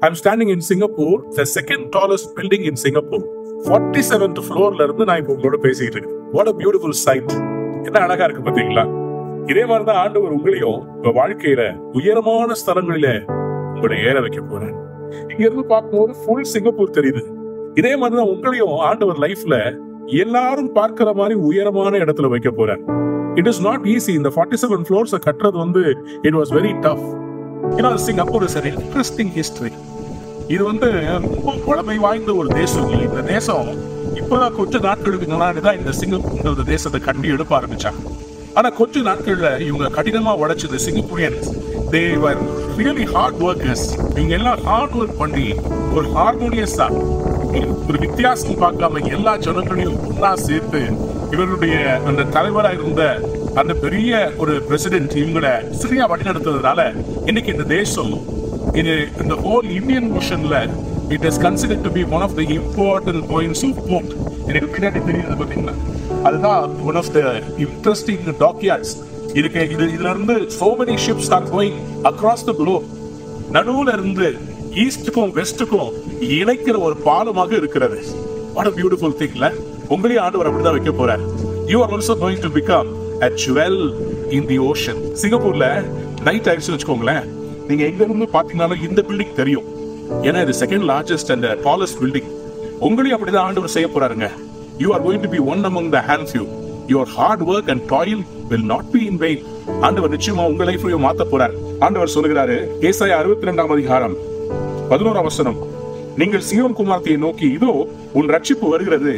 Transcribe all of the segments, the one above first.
I'm standing in Singapore, the second tallest building in Singapore. 47th floorல இருந்து நான் இப்போ உங்களோட பேசிட்டு இருக்கேன். What a beautiful sight. என்ன அழகா இருக்கு பாத்தீங்களா? இதே மாதிரிதான் ஆண்டவர் உங்களையும் உங்க வாழ்க்கையில உயரமான ஸ்தலங்களில உங்களை ஏற வைக்க போறேன். இங்க இருந்து பார்க்கும்போது ஃபுல் சிங்கப்பூர் தெரியுது. இதே மாதிரிதான் உங்களையும் ஆண்டவர் லைஃப்ல எல்லாரும் பார்க்கிற மாதிரி உயரமான இடத்துல வைக்க போறேன். It is not easy. இந்த 47 floors கட்டுறது வந்து it was very tough. Singapore is an interesting history. இது வந்து ரொம்ப பழமை வாய்ந்த ஒரு தேசம். இந்த தேசம் இப்பதான் கொஞ்ச நாட்களுக்கு முன்னாடி தான் இந்த சிங்கப்பூர் தேசத்தை கட்டி எடுப்ப ஆரம்பிச்சாங்க. ஆனா கொஞ்ச நாட்கள்ல இவங்க கடினமா உழைச்சது Singaporeans. They were really hard workers. இவங்க எல்லாம் ஹார்ட் ஒர்க் பண்ணி ஒரு ஹார்மோனியஸா ஒரு வித்தியாசம் பார்க்காம எல்லா ஜனங்களையும் ஒன்னா சேர்த்து இவருடைய அந்த தலைவராக இருந்த அந்த பெரிய ஒரு பிரசிடென்ட் இவங்களை சரியா வழிநடத்துறதுனால இன்னைக்கு இந்த தேசம் இந்த whole Indian Oceanல it is considered to be one of the important points of port. எனக்கு பின்னாடி தெரியுது பாத்தீங்களா, அதுதான் one of the interesting dockyards. இதுல இருந்து so many ships are going across the globe. நடுவுல இருந்து ஈஸ்டுக்கும் வெஸ்டுக்கும் இணைக்கிற ஒரு பாலமாக இருக்கிறது. What a beautiful thing. உங்களையும் ஆண்டவர் அப்படிதான் வைக்க போறார். You are also going to become a jewel in the ocean. சிங்கப்பூர்ல நைட் ஆயிடுச்சு வச்சுக்கோங்களேன், நீங்க எங்க இருந்து பாத்தீங்கன்னாலும் இந்த பில்டிங் தெரியும். ஏன்னா இது second largest and tallest building. உங்களையும் அப்படிதான் ஆண்டவர் செய்ய போறாருங்க. You are going to be one among the handful. Your hard work and toil will not be in vain. ஆண்டவர் நிச்சயமா உங்க லைஃபையும் மாத்த போறார். ஆண்டவர் சொல்லுகிறாரு, ஏசாயா 62 அதிகாரம் 11 வசனம், நீங்கள் சீயோன் குமாரத்தியை நோக்கி, இதோ உன் ரட்சிப்பு வருகிறது,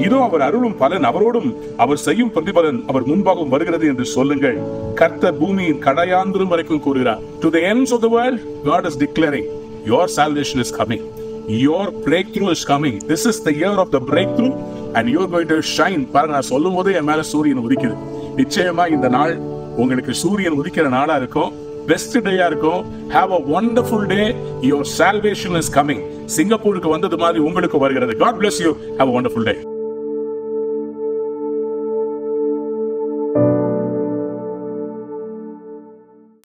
இதோ அவர் அருளும் பலன் அவரோடும் அவர் செய்யும் பிரதிபலன் அவர் முன்பாகவும் வருகிறது என்று சொல்லுங்கள். கர்த்தர் பூமியின் கடையாந்திரம் வரைக்கும் கூறுகிறார். To the ends of the world, God is declaring, your salvation is coming. Your breakthrough is coming. This is the year of the breakthrough and you are going to shine. பாருங்க, நான் சொல்லும் போதே என் மேல சூரியன் உதிக்குது. நிச்சயமா இந்த நாள் உங்களுக்கு சூரியன் உதிக்கிற நாளா இருக்கும். பெஸ்ட் டேயா இருக்கும். Have a wonderful day. Your salvation is coming. சிங்கப்பூருக்கு வந்தது மாதிரி உங்களுக்கு வருகிறது. God bless you. Have a wonderful day.